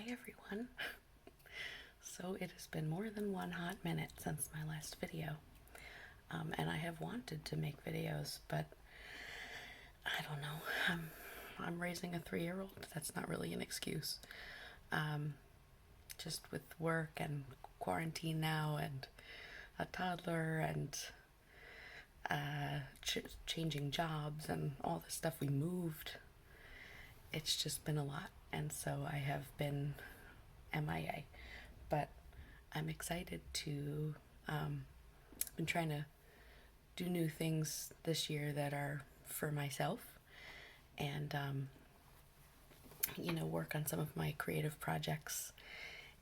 Hi everyone. So it has been more than one hot minute since my last video. And I have wanted to make videos, but I don't know. I'm raising a 3-year-old. That's not really an excuse. Just with work and quarantine now and a toddler and changing jobs and all the stuff, we moved. It's just been a lot. And so I have been MIA. But I'm excited to, been trying to do new things this year that are for myself and, work on some of my creative projects.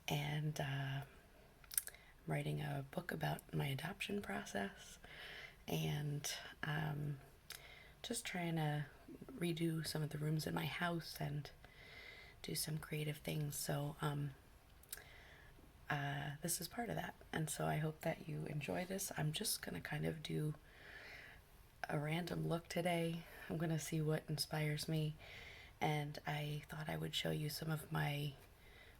And I'm writing a book about my adoption process and just trying to redo some of the rooms in my house and do some creative things. So this is part of that, and so I hope that you enjoy this. I'm just gonna kind of do a random look today. I'm gonna see what inspires me, and I thought I would show you some of my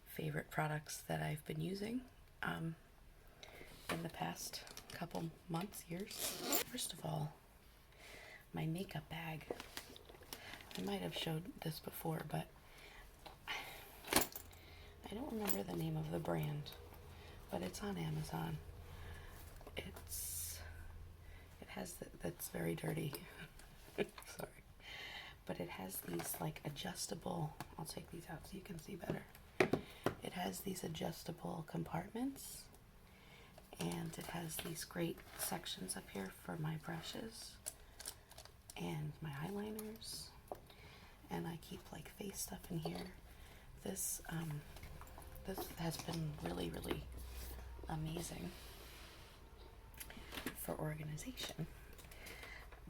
favorite products that I've been using in the past couple months, years. First of all, my makeup bag. I might have showed this before, but I don't remember the name of the brand, but it's on Amazon. That's very dirty. Sorry. But it has these like adjustable, I'll take these out so you can see better. It has these adjustable compartments, and it has these great sections up here for my brushes and my eyeliners, and I keep like face stuff in here. This has been really, really amazing for organization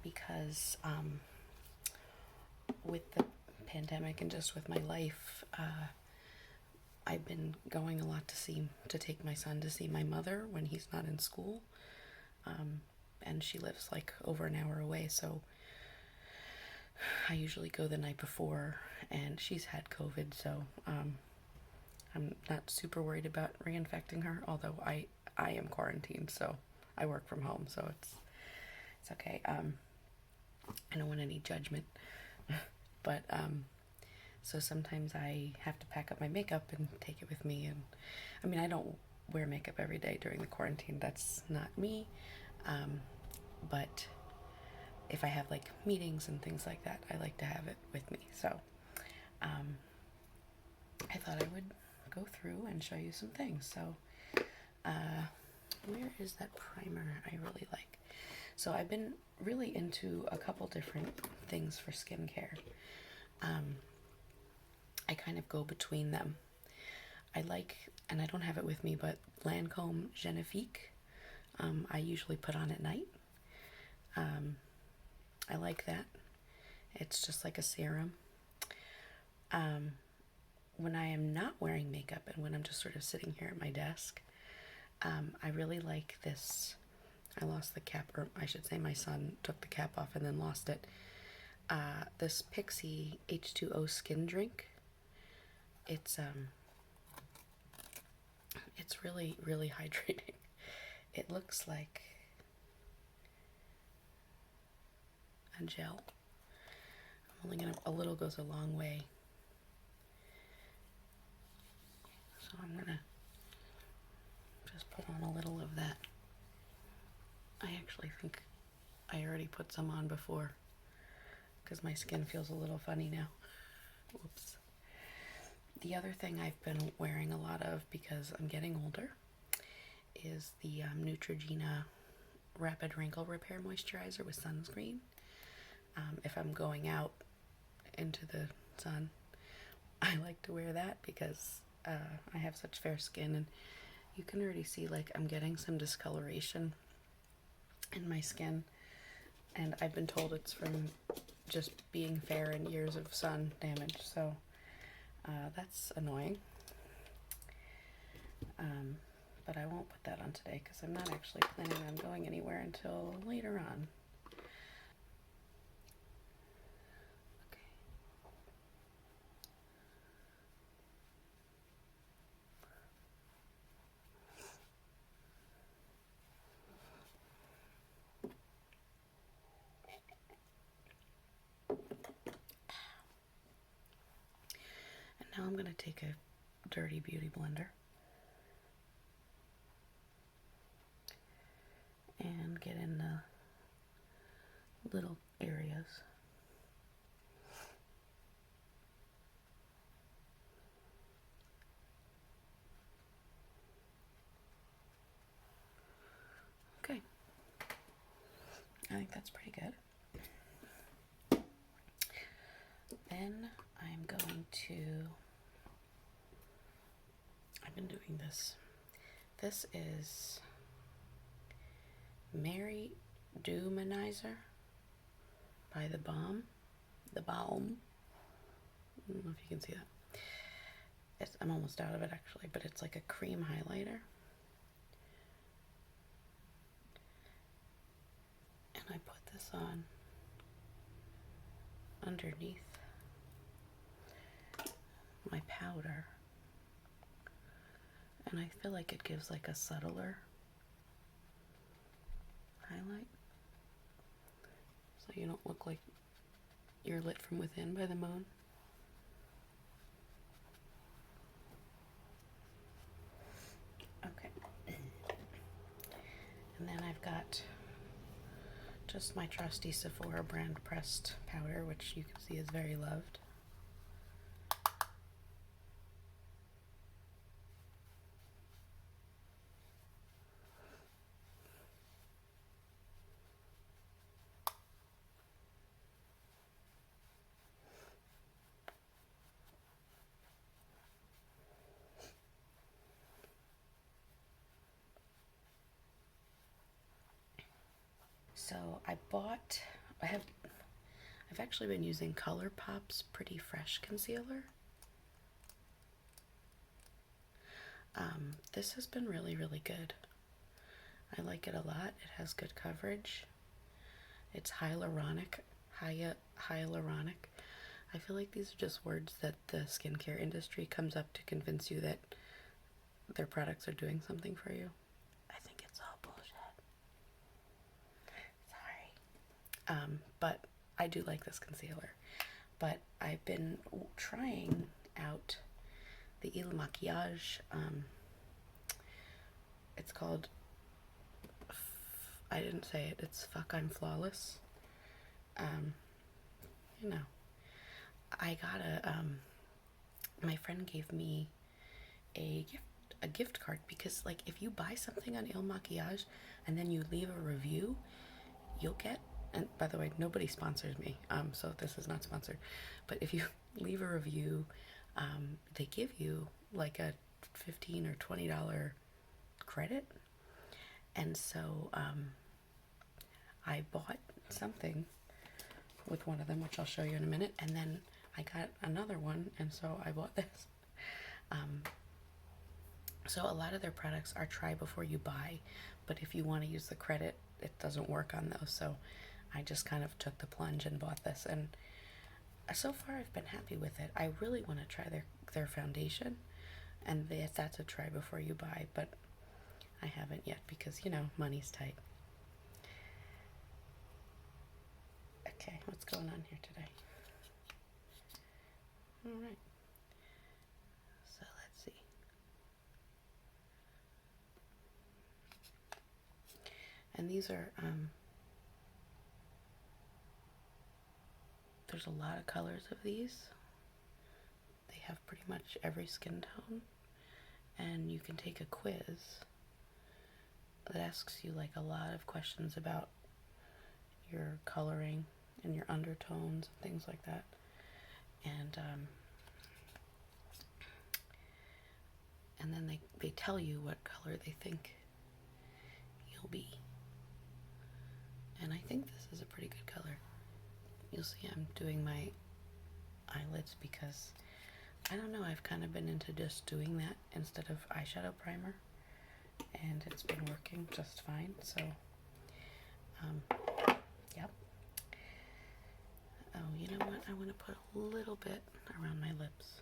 because with the pandemic and just with my life, I've been going a lot to take my son to see my mother when he's not in school, and she lives like over an hour away, so I usually go the night before, and she's had COVID, so I'm not super worried about reinfecting her, although I am quarantined, so I work from home, so it's okay. I don't want any judgment, but so sometimes I have to pack up my makeup and take it with me, and I mean, I don't wear makeup every day during the quarantine, that's not me, but if I have like meetings and things like that, I like to have it with me, so I thought I would go through and show you some things. So where is that primer I really like? So I've been really into a couple different things for skincare. I kind of go between them. I like, and I don't have it with me, but Lancome Genifique. I usually put on at night. I like that. It's just like a serum. When I am not wearing makeup and when I'm just sort of sitting here at my desk, I really like this. I lost the cap, or I should say my son took the cap off and then lost it. This Pixie H2O skin drink. It's really, really hydrating. It looks like a gel. I'm only gonna, a little goes a long way. So I'm gonna just put on a little of that. I actually think I already put some on before because my skin feels a little funny now. Whoops. The other thing I've been wearing a lot of because I'm getting older is the Neutrogena Rapid Wrinkle Repair Moisturizer with sunscreen. If I'm going out into the sun, I like to wear that because I have such fair skin, and you can already see like I'm getting some discoloration in my skin, and I've been told it's from just being fair and years of sun damage, so that's annoying. But I won't put that on today because I'm not actually planning on going anywhere until later on. Okay. Now I'm going to take a dirty beauty blender and get in the little areas. Okay, I think that's pretty good. Then I'm going to, I've been doing this. This is Mary Dumanizer by The Balm. The Balm. I don't know if you can see that. I'm almost out of it actually, but it's like a cream highlighter. And I put this on underneath my powder. And I feel like it gives like a subtler highlight. So you don't look like you're lit from within by the moon. Okay. And then I've got just my trusty Sephora brand pressed powder, which you can see is very loved. So I've actually been using ColourPop's Pretty Fresh Concealer. This has been really, really good. I like it a lot. It has good coverage. It's hyaluronic. Hyaluronic. I feel like these are just words that the skincare industry comes up to convince you that their products are doing something for you. I think it's all bullshit. Sorry. But I do like this concealer. But I've been trying out the Il Makiage. It's called, I didn't say it, it's Fuck I'm Flawless. You know, I got my friend gave me a gift card because, like, if you buy something on Il Makiage and then you leave a review, you'll get, and by the way, nobody sponsors me, so this is not sponsored, but if you leave a review, they give you like a $15 or $20 credit. And so I bought something with one of them, which I'll show you in a minute, and then I got another one, and so I bought this. So a lot of their products are try before you buy, but if you want to use the credit, it doesn't work on those. So I just kind of took the plunge and bought this, and so far I've been happy with it. I really want to try their foundation, and that's a try before you buy, but I haven't yet because, you know, money's tight. Okay, what's going on here today? All right. So let's see. And these are, there's a lot of colors of these. They have pretty much every skin tone. And you can take a quiz that asks you like a lot of questions about your coloring and your undertones and things like that. And then they tell you what color they think you'll be. And I think this is a pretty good color. You'll see I'm doing my eyelids because, I don't know, I've kind of been into just doing that instead of eyeshadow primer. And it's been working just fine, so, yep. Oh, you know what? I want to put a little bit around my lips.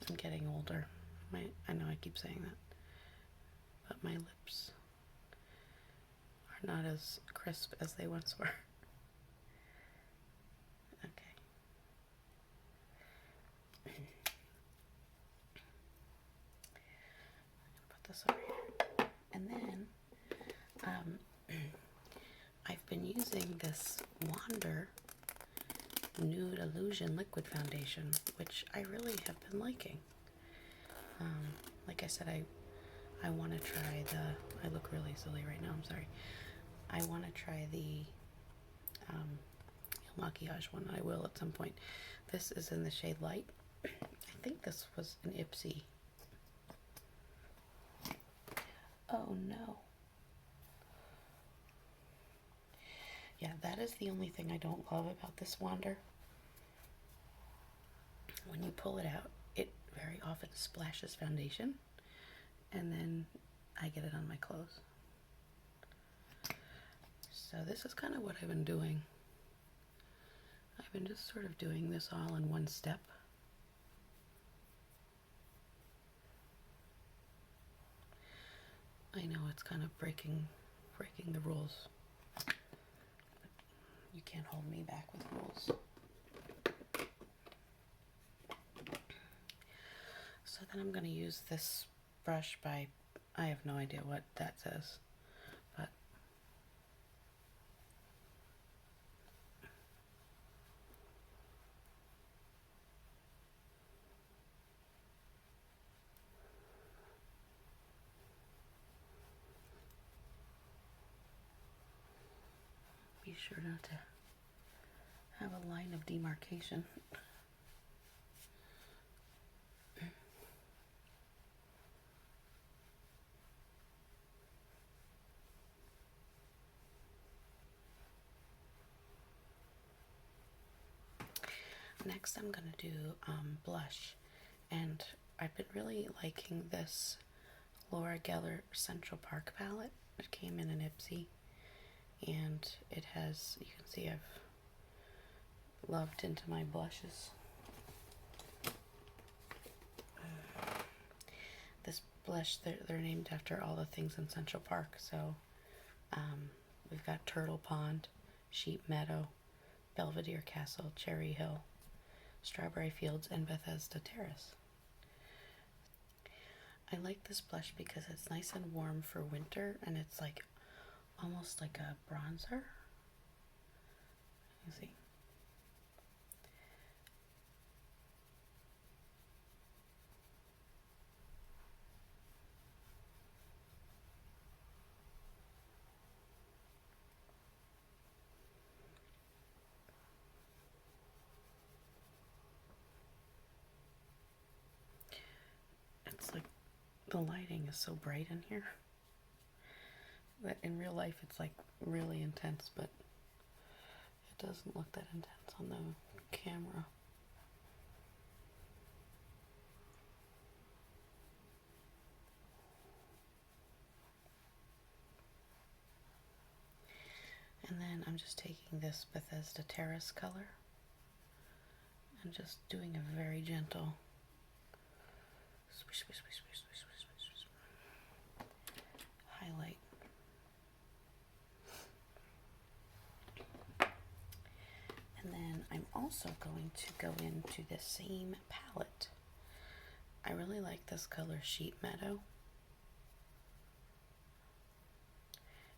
I'm getting older. I know I keep saying that, but my lips are not as crisp as they once were. Okay. this over here. And then I've been using this Wander Nude Illusion Liquid Foundation, which I really have been liking. Like I said, I want to try I look really silly right now, I'm sorry. I want to try the Il Maquillage one. I will at some point. This is in the shade Light. I think this was an Ipsy. Oh no. Yeah, that is the only thing I don't love about this Wander. When you pull it out, it very often splashes foundation, and then I get it on my clothes. So this is kind of what I've been doing. I've been just sort of doing this all in one step. I know it's kind of breaking the rules. You can't hold me back with rules. So then I'm going to use this brush by, I have no idea what that says, but be sure not to have a line of demarcation. Next I'm going to do blush, and I've been really liking this Laura Geller Central Park palette. It came in an Ipsy, and it has, you can see I've loved into my blushes. This blush, they're named after all the things in Central Park, so we've got Turtle Pond, Sheep Meadow, Belvedere Castle, Cherry Hill, Strawberry Fields, and Bethesda Terrace. I like this blush because it's nice and warm for winter, and it's like almost like a bronzer. You see. It's like the lighting is so bright in here that in real life it's like really intense, but it doesn't look that intense on the camera. And then I'm just taking this Bethesda Terrace color and just doing a very gentle swish, swish, swish, swish, swish, swish, swish, highlight. And then I'm also going to go into the same palette. I really like this color, Sheep Meadow.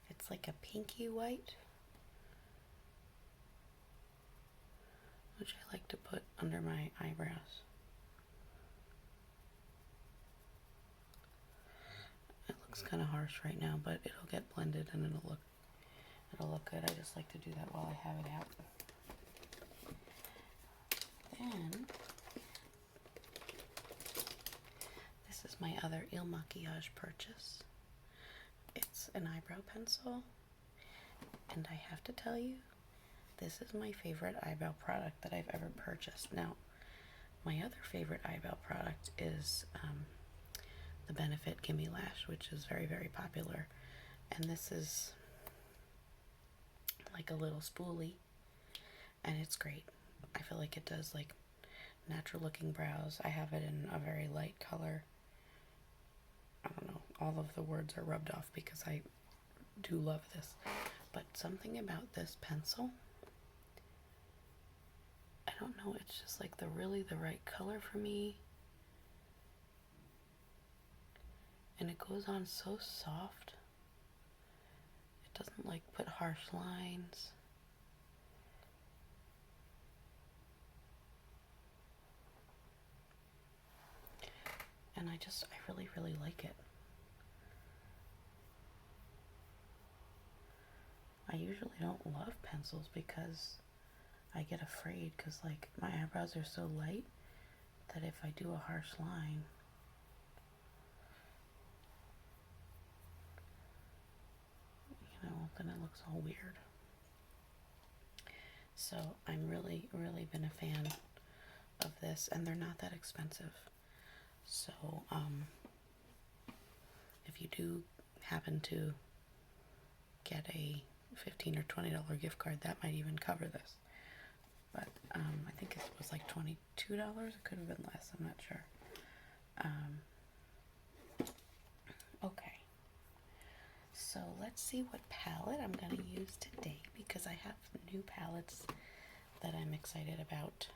It's like a pinky white, which I like to put under my eyebrows. It looks kind of harsh right now, but it'll get blended and it'll look good. I just like to do that while I have it out. Then this is my other Il Maquillage purchase. It's an eyebrow pencil, and I have to tell you, this is my favorite eyebrow product that I've ever purchased. Now, my other favorite eyebrow product is the Benefit Gimme Lash, which is very, very popular. And this is like a little spoolie, and it's great. I feel like it does like natural looking brows. I have it in a very light color. I don't know, all of the words are rubbed off because I do love this. But something about this pencil, I don't know, it's just like the right color for me. And it goes on so soft. It doesn't like put harsh lines. And I really, really like it. I usually don't love pencils because I get afraid because like my eyebrows are so light that if I do a harsh line, you know, then it looks all weird. So I'm really, really been a fan of this, and they're not that expensive. So if you do happen to get a $15 or $20 gift card, that might even cover this. But I think it was like $22. It could have been less. I'm not sure. Okay. So let's see what palette I'm going to use today because I have new palettes that I'm excited about.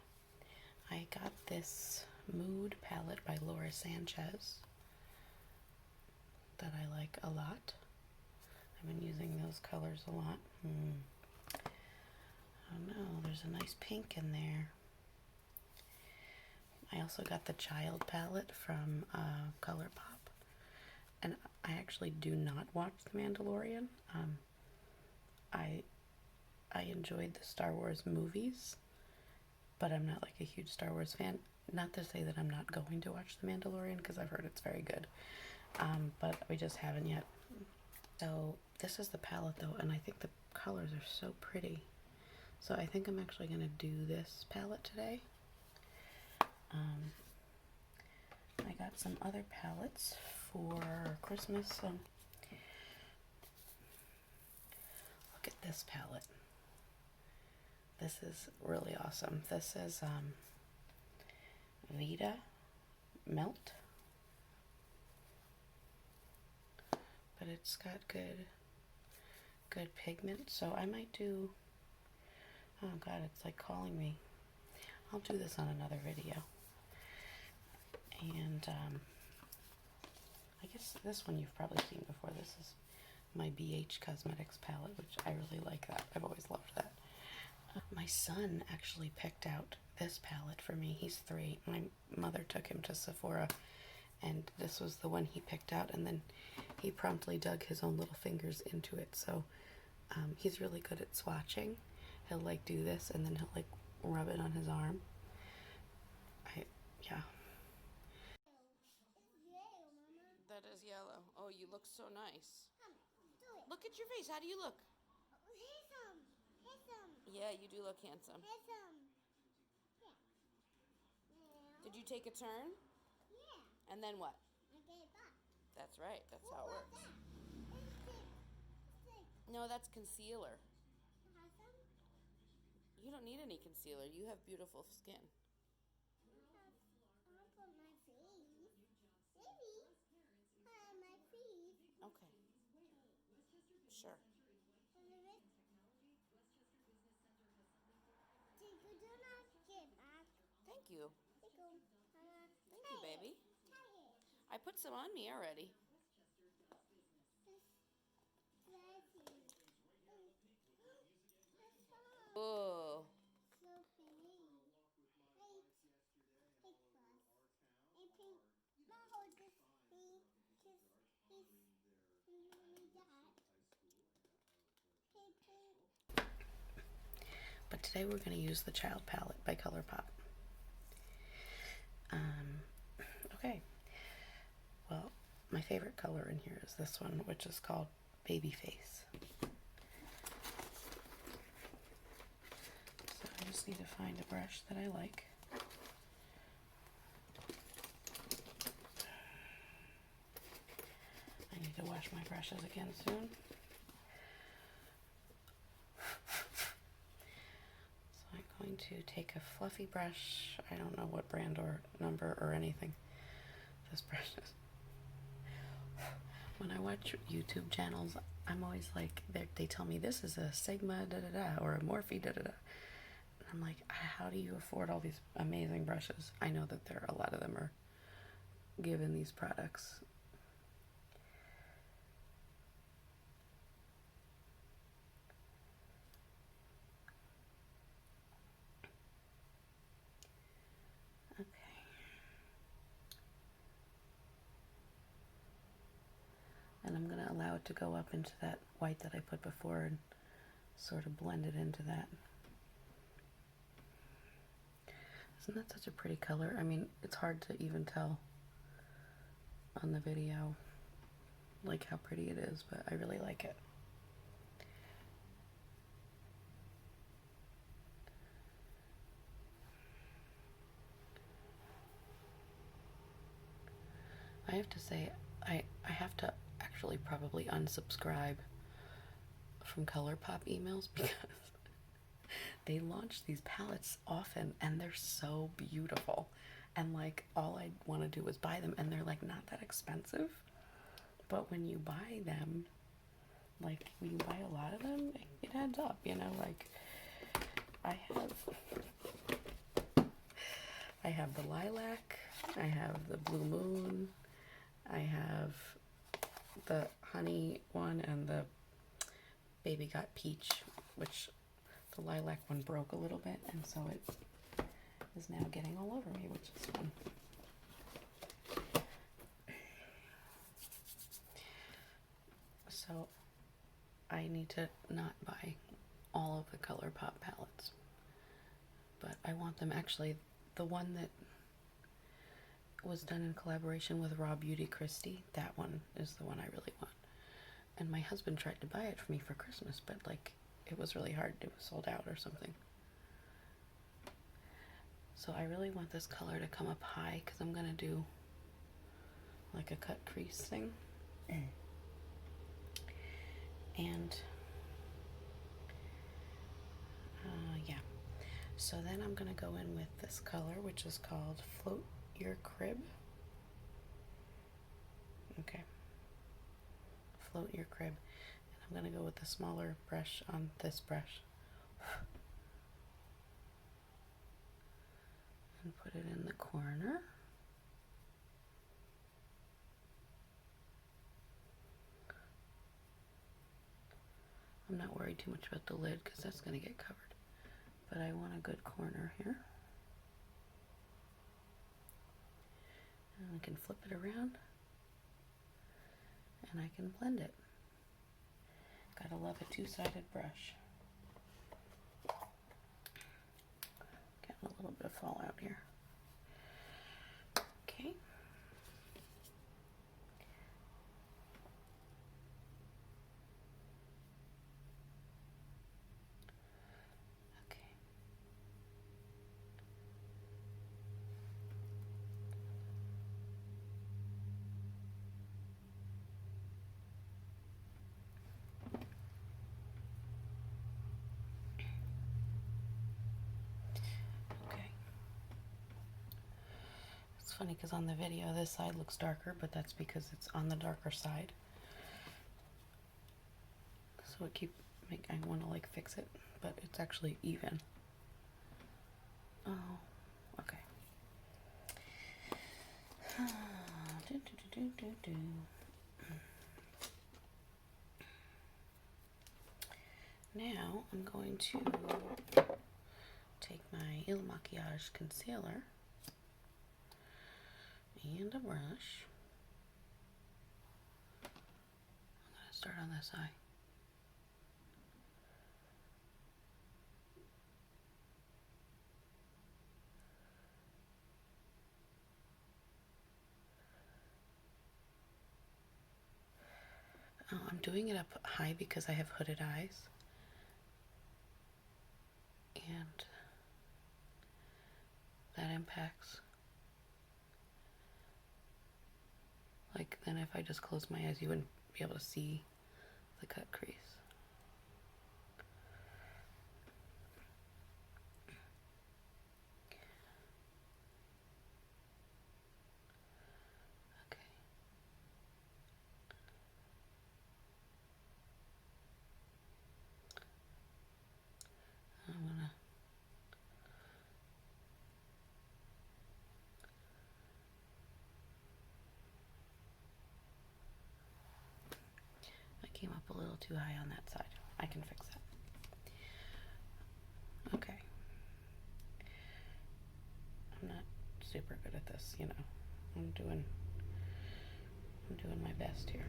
I got this Mood palette by Laura Sanchez that I like a lot. I've been using those colors a lot. Oh no, there's a nice pink in there. I also got the Child palette from ColourPop. And I actually do not watch The Mandalorian. I enjoyed the Star Wars movies, but I'm not like a huge Star Wars fan. Not to say that I'm not going to watch The Mandalorian because I've heard it's very good. But we just haven't yet. So this is the palette though, and I think the colors are so pretty. So I think I'm actually going to do this palette today. I got some other palettes for Christmas. So look at this palette. This is really awesome. This is Vita Melt. But it's got good pigment. So I might do, oh god, it's like calling me. I'll do this on another video. And I guess this one you've probably seen before. This is my BH Cosmetics palette, which I really like that. I've always loved that. My son actually picked out this palette for me. He's 3. My mother took him to Sephora, and this was the one he picked out, and then he promptly dug his own little fingers into it. So he's really good at swatching. He'll like do this, and then he'll like rub it on his arm. Yeah. That is yellow. Oh, you look so nice. Look at your face. How do you look? Handsome. Yeah, you do look handsome. Did you take a turn? Yeah. And then what? I gave up. That's right. That's how it works. No, that's concealer. You don't need any concealer. You have beautiful skin. Okay. Sure. Thank you. Thank you, baby. I put some on me already. Oh. But today we're going to use the Child palette by ColourPop. Okay. Well, my favorite color in here is this one, which is called Baby Face. So I just need to find a brush that I like. I need to wash my brushes again soon. So I'm going to take a fluffy brush. I don't know what brand or number or anything this brush is. When I watch YouTube channels, I'm always like, they tell me this is a Sigma da-da-da or a Morphe da-da-da. And I'm like, how do you afford all these amazing brushes? I know that a lot of them are given these products it to go up into that white that I put before and sort of blend it into that. Isn't that such a pretty color? I mean, it's hard to even tell on the video like how pretty it is, but I really like it. I have to say, I have to actually probably unsubscribe from ColourPop emails because they launch these palettes often and they're so beautiful. And like all I want to do is buy them, and they're like not that expensive. But when you buy them, like when you buy a lot of them, it adds up, you know, like I have the lilac, I have the blue moon, I have the honey one, and the baby got peach, which the lilac one broke a little bit, and so it is now getting all over me, which is fun. So I need to not buy all of the ColourPop palettes, but I want them. Actually, the one that was done in collaboration with Raw Beauty Christie, that one is the one I really want. And my husband tried to buy it for me for Christmas, but like it was really hard. It was sold out or something. So I really want this color to come up high because I'm gonna do like a cut crease thing. And yeah, so then I'm gonna go in with this color, which is called Float Your Crib. Okay, Float Your Crib. And I'm gonna go with the smaller brush on this brush and put it in the corner. I'm not worried too much about the lid because that's going to get covered, but I want a good corner here. And I can flip it around and I can blend it. Gotta love a two-sided brush. Getting a little bit of fallout here. Okay. Funny because on the video this side looks darker, but that's because it's on the darker side. So I want to like fix it, but it's actually even. Oh, okay. Now I'm going to take my Il Makiage concealer and a brush. I'm going to start on this eye. Oh, I'm doing it up high because I have hooded eyes. And that impacts. Like, then if I just close my eyes, you wouldn't be able to see the cut crease. Okay. I'm gonna came up a little too high on that side. I can fix that. Okay. I'm not super good at this, you know. I'm doing my best here.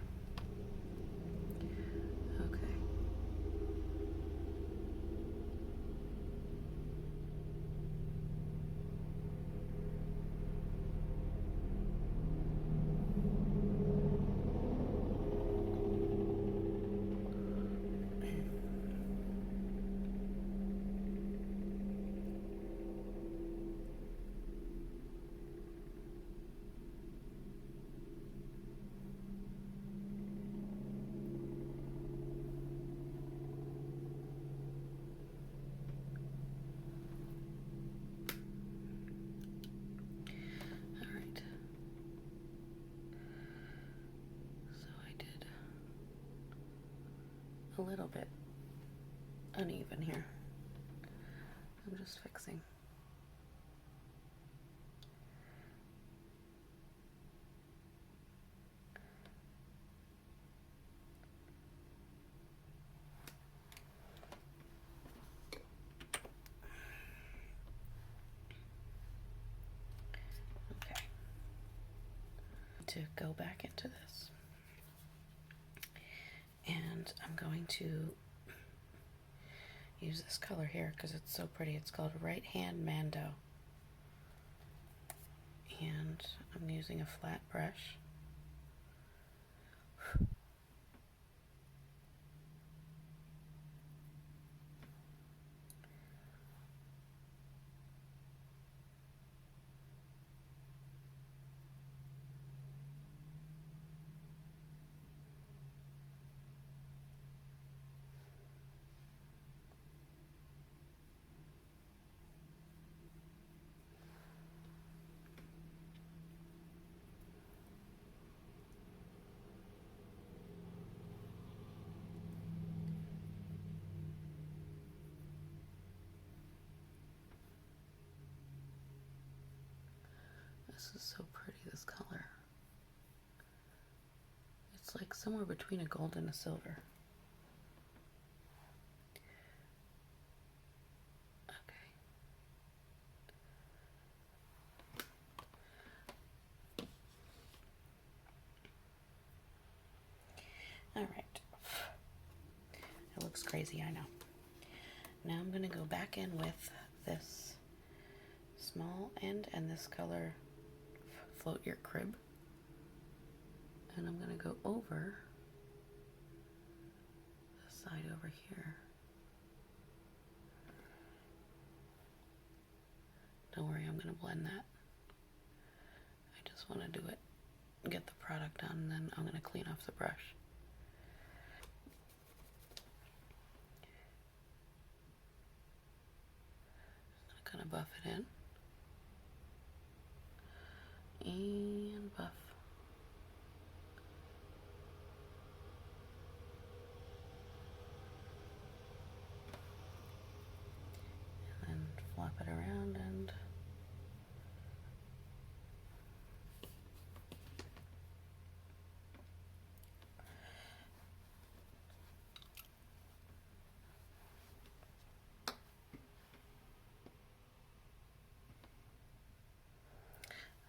a little bit uneven here. I'm just fixing. Okay. To go back into this. And I'm going to use this color here because it's so pretty. It's called Right Hand Mando. And I'm using a flat brush. This is so pretty, this color. It's like somewhere between a gold and a silver. Okay. All right. It looks crazy, I know. Now I'm going to go back in with this small end and this color Float Your Crib. And I'm going to go over the side over here. Don't worry, I'm going to blend that. I just want to do it, get the product on, and then I'm going to clean off the brush. Kind of buff it in. And buff. And then flop it around and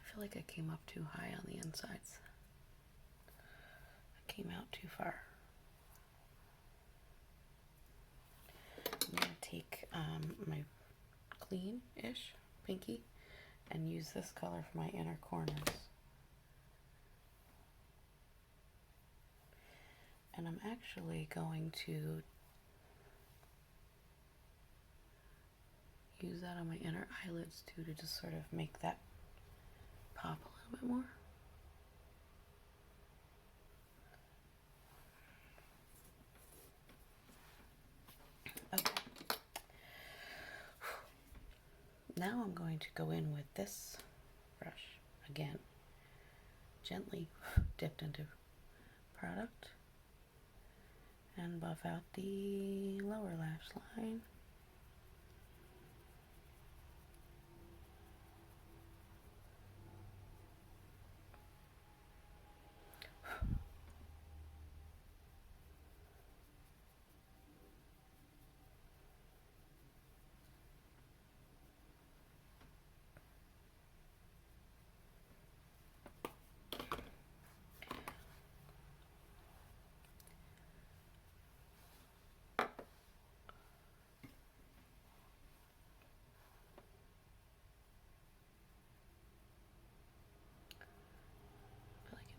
I feel like I came up too high on the insides. I came out too far. I'm going to take my clean-ish pinky and use this color for my inner corners. And I'm actually going to use that on my inner eyelids too, to just sort of make that pop a little bit more. Okay. Now I'm going to go in with this brush again, gently dipped into product, and buff out the lower lash line.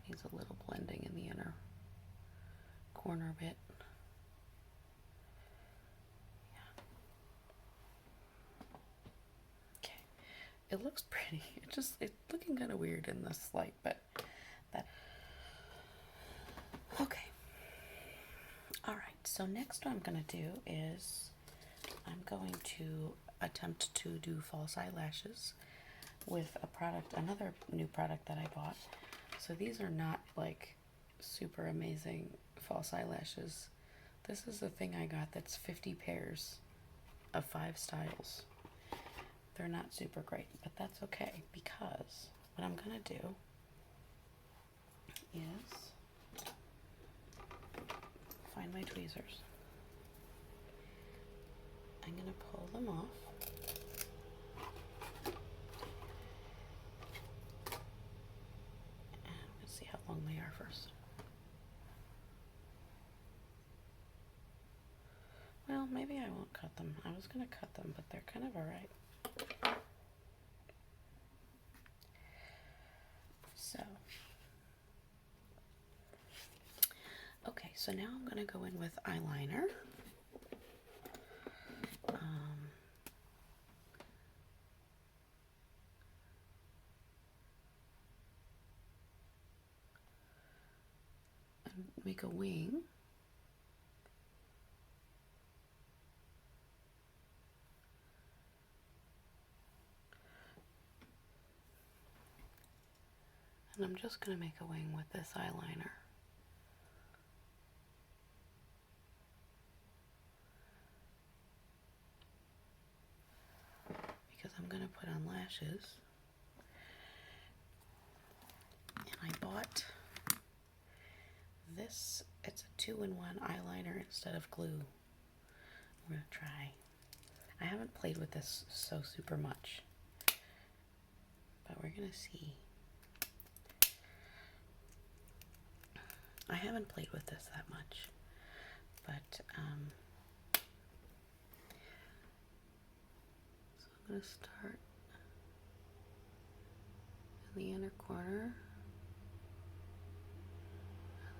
Needs a little blending in the inner corner bit. Yeah. Okay. It looks pretty. It's looking kind of weird in this light, but that. Okay. All right. So next what I'm going to do is I'm going to attempt to do false eyelashes with a product, another new product that I bought. So these are not like super amazing false eyelashes. This is the thing I got that's 50 pairs of 5 styles. They're not super great, but that's okay, because what I'm gonna do is find my tweezers. I'm gonna pull them off. And let's see how long they are first. Well, maybe I won't cut them. I was gonna cut them, but they're kind of alright. So, okay, so now I'm gonna go in with eyeliner. And make a wing. And I'm just going to make a wing with this eyeliner. Because I'm going to put on lashes. And I bought this. It's a 2-in-1 eyeliner instead of glue. I'm going to try. I haven't played with this so super much. But we're going to see. I haven't played with this that much, but so I'm going to start in the inner corner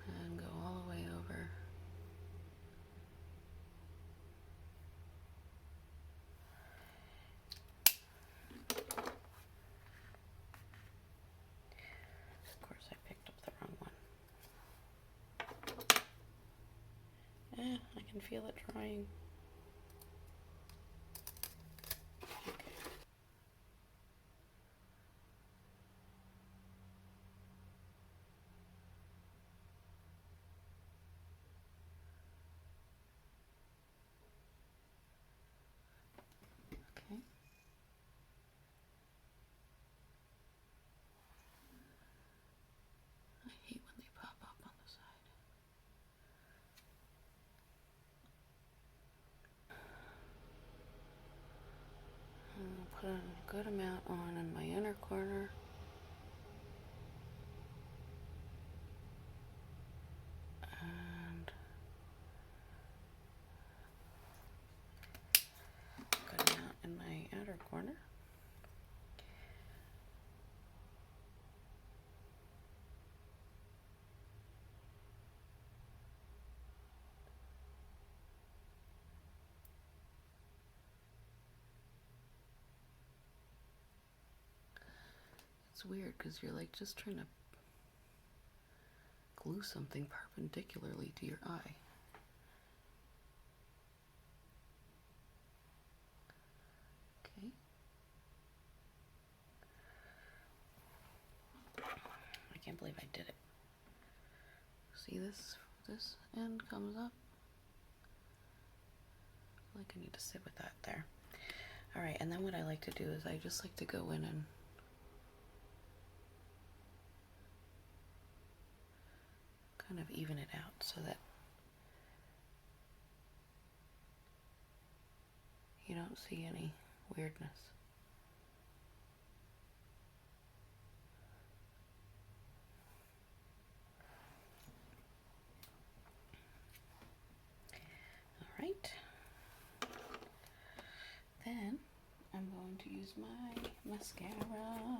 and go all the way over. Of course, I picked up the wrong one. I can feel it drying. Okay. Okay. I hate when they pop up on the side. I'll put a good amount on in my inner corner. And a good amount in my outer corner. It's weird because you're like just trying to glue something perpendicularly to your eye. Okay. I can't believe I did it. See this end comes up. I feel like I need to sit with that there. Alright, and then what I like to do is I just like to go in and kind of even it out so that you don't see any weirdness. Alright. Then I'm going to use my mascara.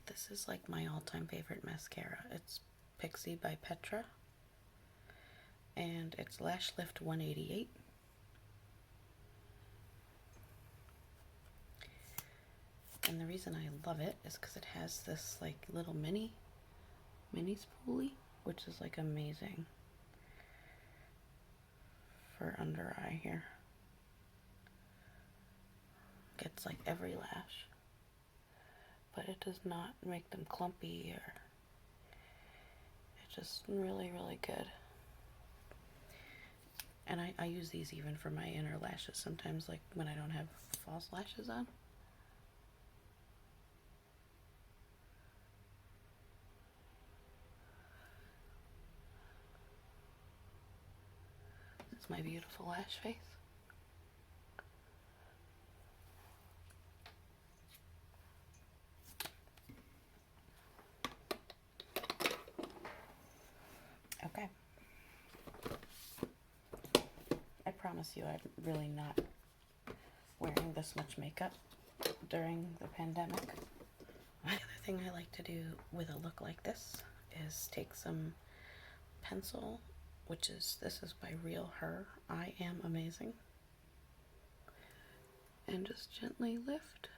This is like my all-time favorite mascara. It's Pixie by Petra. And it's Lash Lift 188. And the reason I love it is because it has this like little mini spoolie, which is like amazing for under eye here. Gets like every lash, but it does not make them clumpy, or it's just really, really good. And I use these even for my inner lashes sometimes, like when I don't have false lashes on. It's my beautiful lash face. Okay. I promise you I'm really not wearing this much makeup during the pandemic. The other thing I like to do with a look like this is take some pencil, this is by Real Her, I Am Amazing, and just gently lift.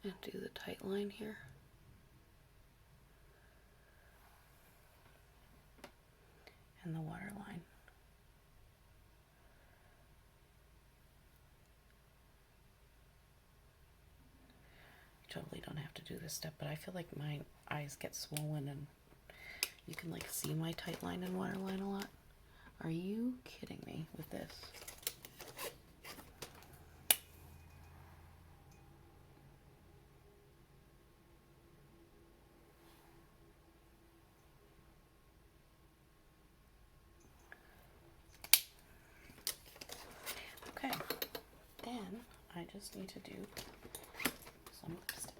And do the tight line here. And the waterline. You totally don't have to do this step, but I feel like my eyes get swollen and you can like see my tight line and waterline a lot. Are you kidding me with this? Okay, then I just need to do some lipstick.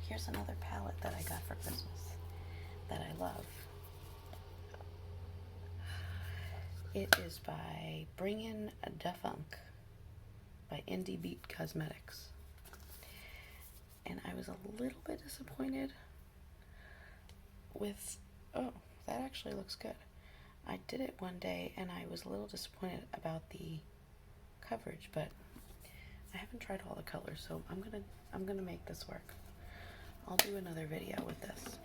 Here's another palette that I got for Christmas that I love. It is by Bringin' Da Funk by Indie Beat Cosmetics. And I was a little bit disappointed with, oh, that actually looks good. I did it one day and I was a little disappointed about the coverage, but I haven't tried all the colors, so I'm gonna make this work. I'll do another video with this.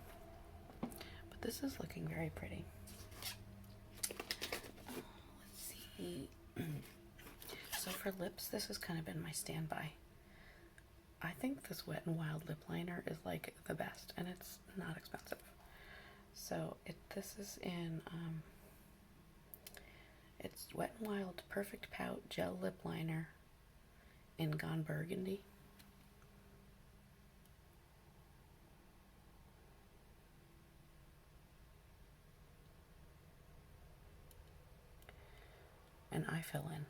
But this is looking very pretty. Let's see. So for lips, this has kind of been my standby. I think this Wet n Wild lip liner is like the best, and it's not expensive. So this is in it's Wet n Wild Perfect Pout Gel Lip Liner in Gone Burgundy. And I fill in.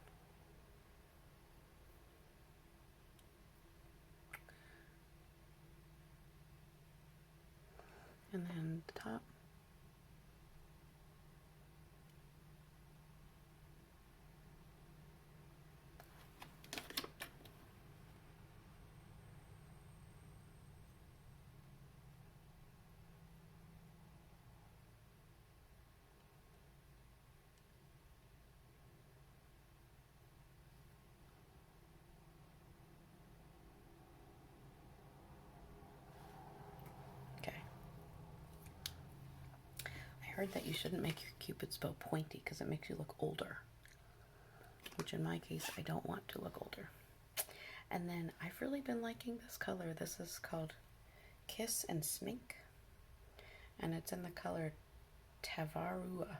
And then the top. Okay. I heard that you shouldn't make your Cupid's bow pointy because it makes you look older. Which in my case, I don't want to look older. And then I've really been liking this color. This is called Kiss and Smink. And it's in the color Tavarua.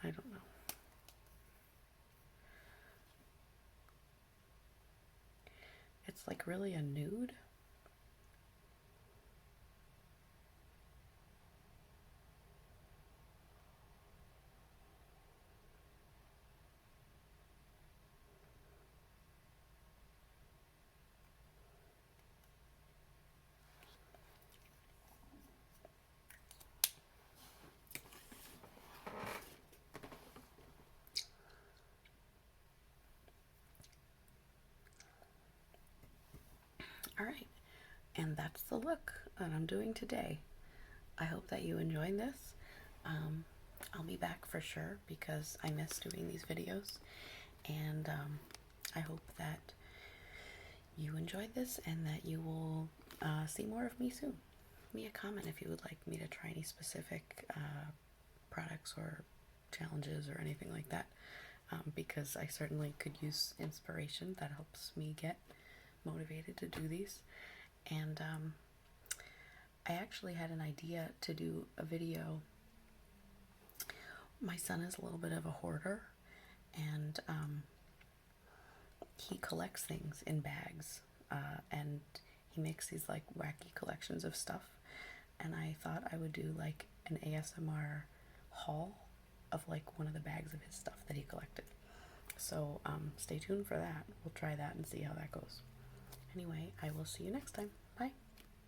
I don't know. It's like really a nude. All right, and that's the look that I'm doing today. I hope that you enjoyed this. I'll be back for sure because I miss doing these videos, and I hope that you enjoyed this and that you will see more of me soon. Leave me a comment if you would like me to try any specific products or challenges or anything like that, because I certainly could use inspiration. That helps me get motivated to do these. And I actually had an idea to do a video. My son is a little bit of a hoarder, and he collects things in bags, and he makes these like wacky collections of stuff. And I thought I would do like an ASMR haul of like one of the bags of his stuff that he collected. So stay tuned for that. We'll try that and see how that goes. Anyway, I will see you next time. Bye.